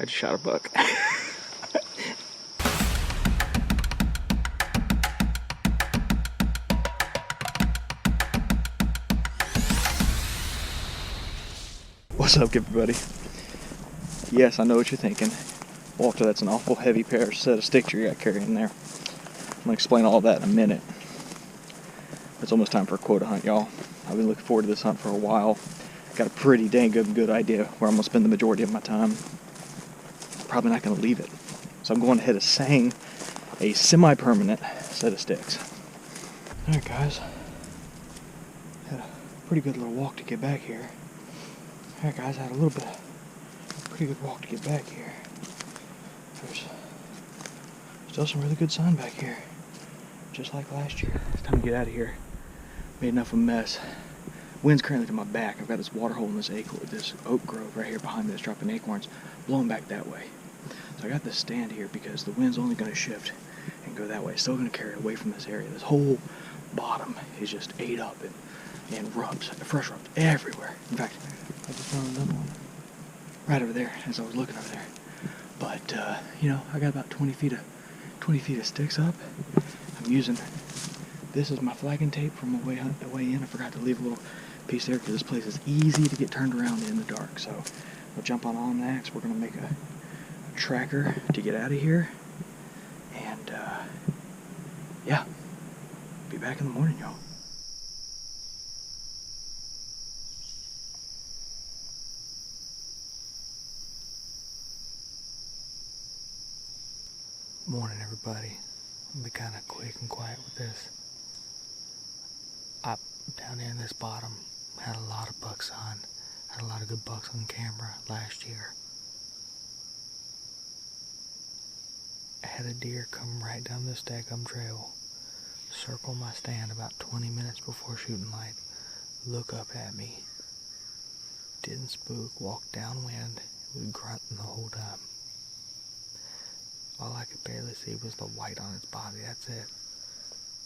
I just shot a buck. What's up, everybody? Yes, I know what you're thinking. Walter, that's an awful heavy set of sticks you got carrying there. I'm gonna explain all that in a minute. It's almost time for a quota hunt, y'all. I've been looking forward to this hunt for a while. Got a pretty dang good idea where I'm gonna spend the majority of my time. Probably not gonna leave it. So I'm going ahead and sang a semi-permanent set of sticks. Alright guys, had a pretty good little walk to get back here. Alright guys, I had a pretty good walk to get back here. There's still some really good sun back here, just like last year. It's time to get out of here. Made enough of a mess. Wind's currently to my back. I've got this water hole in this oak grove right here behind me that's dropping acorns, blowing back that way. So I got this stand here because the wind's only going to shift and go that way. It's still going to carry it away from this area. This whole bottom is just ate up and fresh rubs everywhere. In fact, I just found another one right over there as I was looking over there. But you know, I got about 20 feet of sticks up. I'm using this as my flagging tape from the way in. I forgot to leave a little piece there because this place is easy to get turned around in the dark. So we'll jump on Almanacs. We're gonna make a tracker to get out of here, and yeah, be back in the morning, y'all. Morning, everybody. I'll be kind of quick and quiet with this. Down there in this bottom, had a lot of bucks on. Had a lot of good bucks on camera last year. I had a deer come right down this daggum trail, circle my stand about 20 minutes before shooting light, look up at me, didn't spook, walked downwind, was grunting the whole time. All I could barely see was the white on its body, that's it.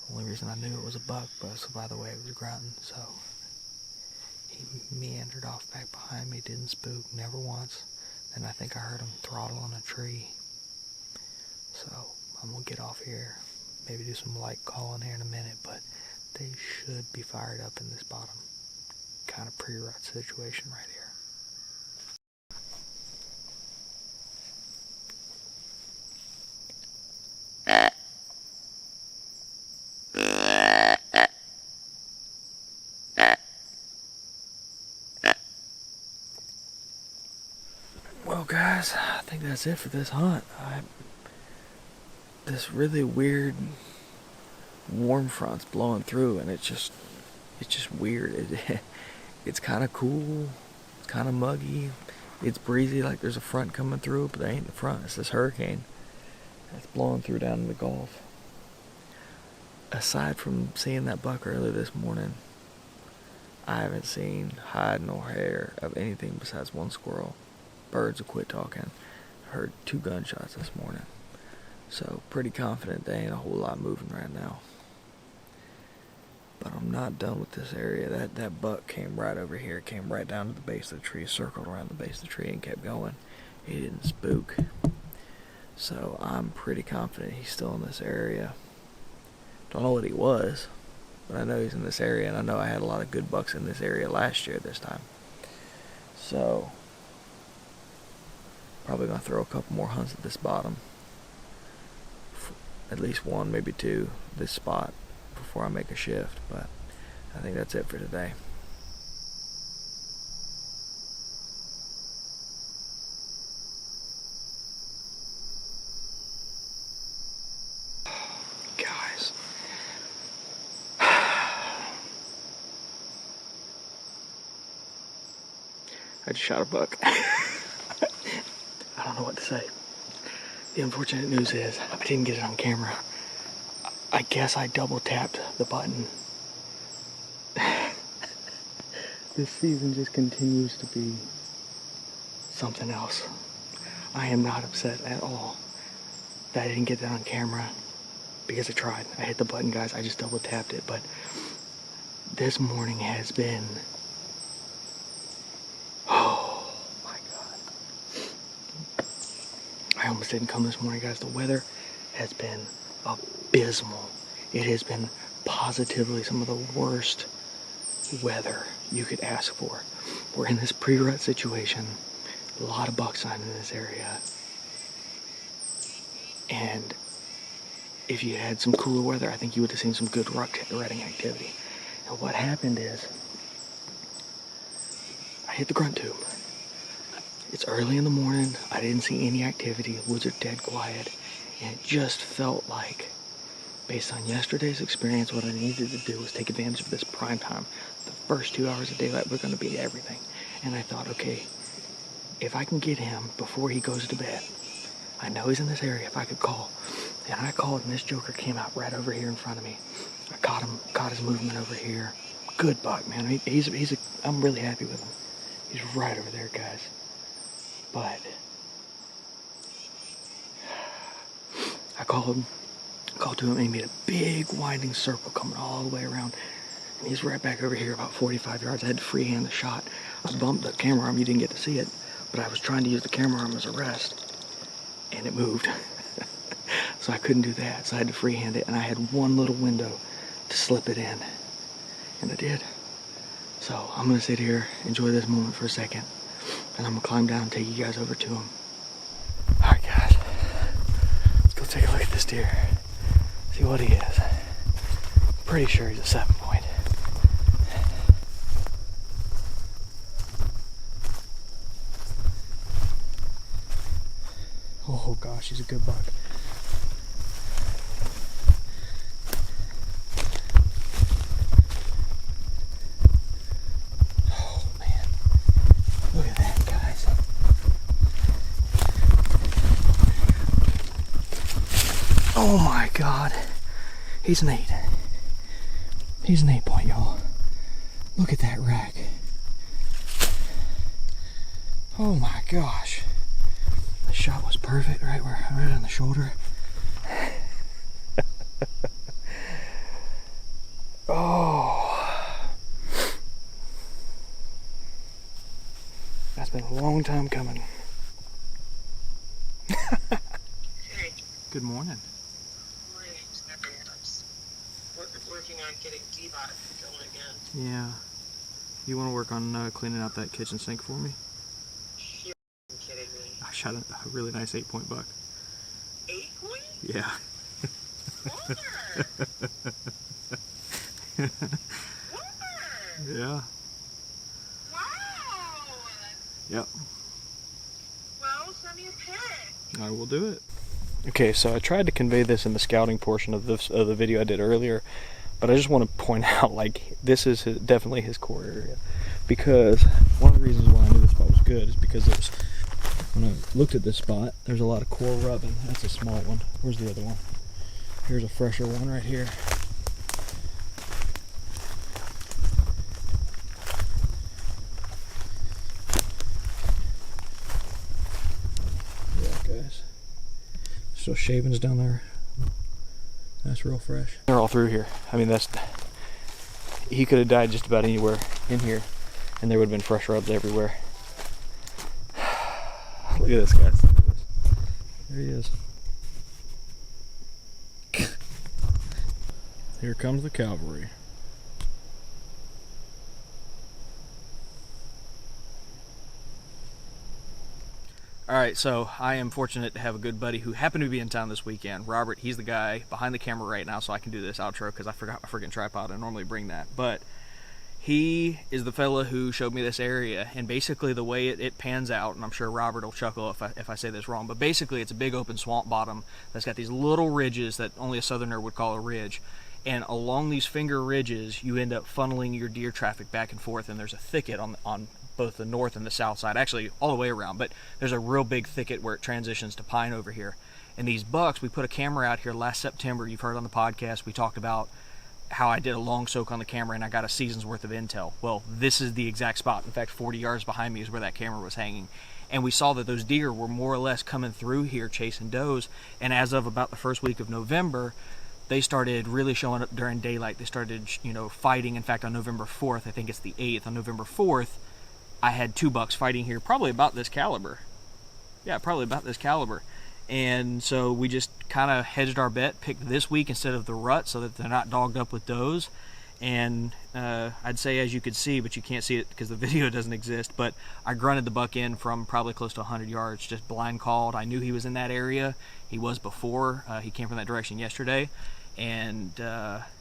The only reason I knew it was a buck was by the way it was grunting, so he meandered off back behind me, didn't spook, never once. Then I think I heard him throttle on a tree. So I'm gonna get off here, maybe do some light calling here in a minute, but they should be fired up in this bottom. Kind of pre-rut situation right here. Well guys, I think that's it for this hunt. This really weird warm front's blowing through, and it's just weird. It's kind of cool, it's kind of muggy, it's breezy like there's a front coming through, but there ain't the front, it's this hurricane that's blowing through down in the Gulf. Aside from seeing that buck early this morning, I haven't seen hide nor hair of anything besides one squirrel. Birds will quit talking. Heard 2 gunshots this morning. So pretty confident there ain't a whole lot moving right now. But I'm not done with this area. That buck came right over here, came right down to the base of the tree, circled around the base of the tree and kept going. He didn't spook. So I'm pretty confident he's still in this area. Don't know what he was, but I know he's in this area, and I know I had a lot of good bucks in this area last year this time. So probably gonna throw a couple more hunts at this bottom. At least 1, maybe 2, this spot before I make a shift, but I think that's it for today. Guys. I just shot a buck. I don't know what to say. The unfortunate news is I didn't get it on camera. I guess I double tapped the button. This season just continues to be something else. I am not upset at all that I didn't get that on camera because I tried. I hit the button, guys. I just double tapped it, but this morning has been, oh my God. I almost didn't come this morning, guys. The weather has been abysmal. It has been positively some of the worst weather you could ask for. We're in this pre-rut situation. A lot of buck sign in this area. And if you had some cooler weather, I think you would have seen some good rutting activity. And what happened is, I hit the grunt tube. It's early in the morning. I didn't see any activity. The woods are dead quiet. And it just felt like, based on yesterday's experience, what I needed to do was take advantage of this prime time. The first 2 hours of daylight were going to be everything. And I thought, okay, if I can get him before he goes to bed, I know he's in this area, if I could call. And I called, and this joker came out right over here in front of me. I caught his movement over here. Good buck, man. I'm really happy with him. He's right over there, guys. But I called to him, and he made a big winding circle coming all the way around. And he's right back over here, about 45 yards. I had to freehand the shot. I bumped the camera arm. You didn't get to see it, but I was trying to use the camera arm as a rest, and it moved. So I couldn't do that. So I had to freehand it, and I had one little window to slip it in, and I did. So I'm gonna sit here, enjoy this moment for a second, and I'm gonna climb down and take you guys over to him. All right, guys, let's go take a look at this deer. See what he is. Pretty sure he's a 7-point. Oh gosh, he's a good buck. Oh man, look at that, guys. Oh my God. He's an 8. He's an 8-point, y'all. Look at that rack. Oh my gosh. The shot was perfect, right on the shoulder. Oh. That's been a long time coming. Hey. Good morning. Working on getting D-bot going again. Yeah. You want to work on cleaning out that kitchen sink for me? You're kidding me. I shot a really nice 8-point buck. 8 point? Yeah. Yeah. Wow! Yep. Well, send me a pic. I will do it. Okay, so I tried to convey this in the scouting portion of the video I did earlier, but I just want to point out, like, this is definitely his core area, because one of the reasons why I knew this spot was good is because it was, when I looked at this spot, there's a lot of core rubbing. That's a small one. Where's the other one? Here's a fresher one right here. Yeah, guys. Still shavings down there. That's real fresh. They're all through here. I mean, he could have died just about anywhere in here, and there would have been fresh rubs everywhere. Look at this, guys. There he is. Here comes the cavalry. Alright, so I am fortunate to have a good buddy who happened to be in town this weekend. Robert, he's the guy behind the camera right now, so I can do this outro because I forgot my freaking tripod. I normally bring that. But he is the fella who showed me this area, and basically the way it pans out, and I'm sure Robert will chuckle if I say this wrong, but basically it's a big open swamp bottom that's got these little ridges that only a southerner would call a ridge. And along these finger ridges, you end up funneling your deer traffic back and forth, and there's a thicket on both the north and the south side, actually all the way around, but there's a real big thicket where it transitions to pine over here. And these bucks, we put a camera out here last September. You've heard on the podcast, we talked about how I did a long soak on the camera and I got a season's worth of intel. Well, this is the exact spot. In fact, 40 yards behind me is where that camera was hanging. And we saw that those deer were more or less coming through here chasing does, and as of about the first week of November, they started really showing up during daylight. They started, fighting. In fact, on November 4th, I think it's the 8th, on November 4th, I had 2 bucks fighting here, probably about this caliber. Yeah, probably about this caliber. And so we just kind of hedged our bet, picked this week instead of the rut so that they're not dogged up with does. And I'd say, as you could see, but you can't see it because the video doesn't exist, but I grunted the buck in from probably close to 100 yards, just blind called. I knew he was in that area. He was before. He came from that direction yesterday. And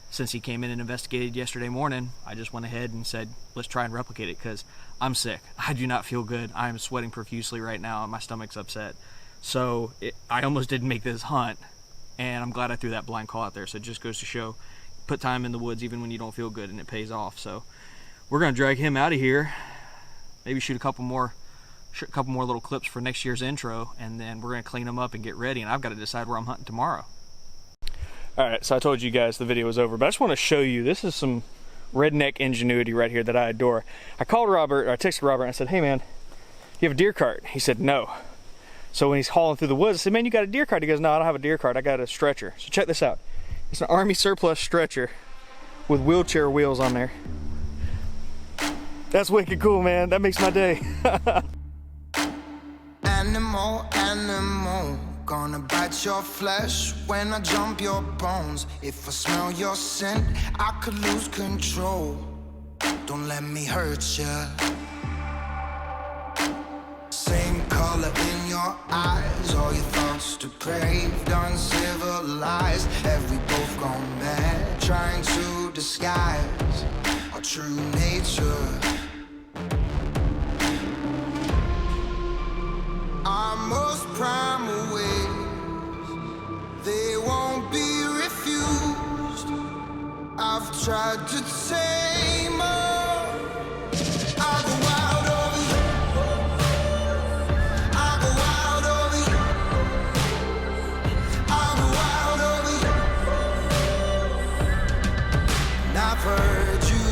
since he came in and investigated yesterday morning, I just went ahead and said, let's try and replicate it, because I'm sick. I do not feel good. I am sweating profusely right now and my stomach's upset. So I almost didn't make this hunt, and I'm glad I threw that blind call out there. So it just goes to show, put time in the woods even when you don't feel good, and it pays off. So we're gonna drag him out of here, maybe shoot a couple more little clips for next year's intro, and then we're gonna clean him up and get ready, and I've got to decide where I'm hunting tomorrow. All right, so I told you guys the video was over, but I just want to show you, this is some redneck ingenuity right here that I adore. I called Robert, or I texted Robert, and I said, hey man, you have a deer cart? He said no. So when he's hauling through the woods, I said, man, you got a deer cart? He goes, no, I don't have a deer cart, I got a stretcher. So check this out. It's an Army surplus stretcher with wheelchair wheels on there. That's wicked cool, man. That makes my day. Animal, animal, gonna bite your flesh when I jump your bones. If I smell your scent, I could lose control. Don't let me hurt ya. Same color in your eyes, all your thoughts depraved, uncivilized. Have we both gone mad, trying to disguise our true nature? Our most primal ways, they won't be refused. I've tried to tame her. I go wild over you. I go wild over you. I go wild over you. And I've heard you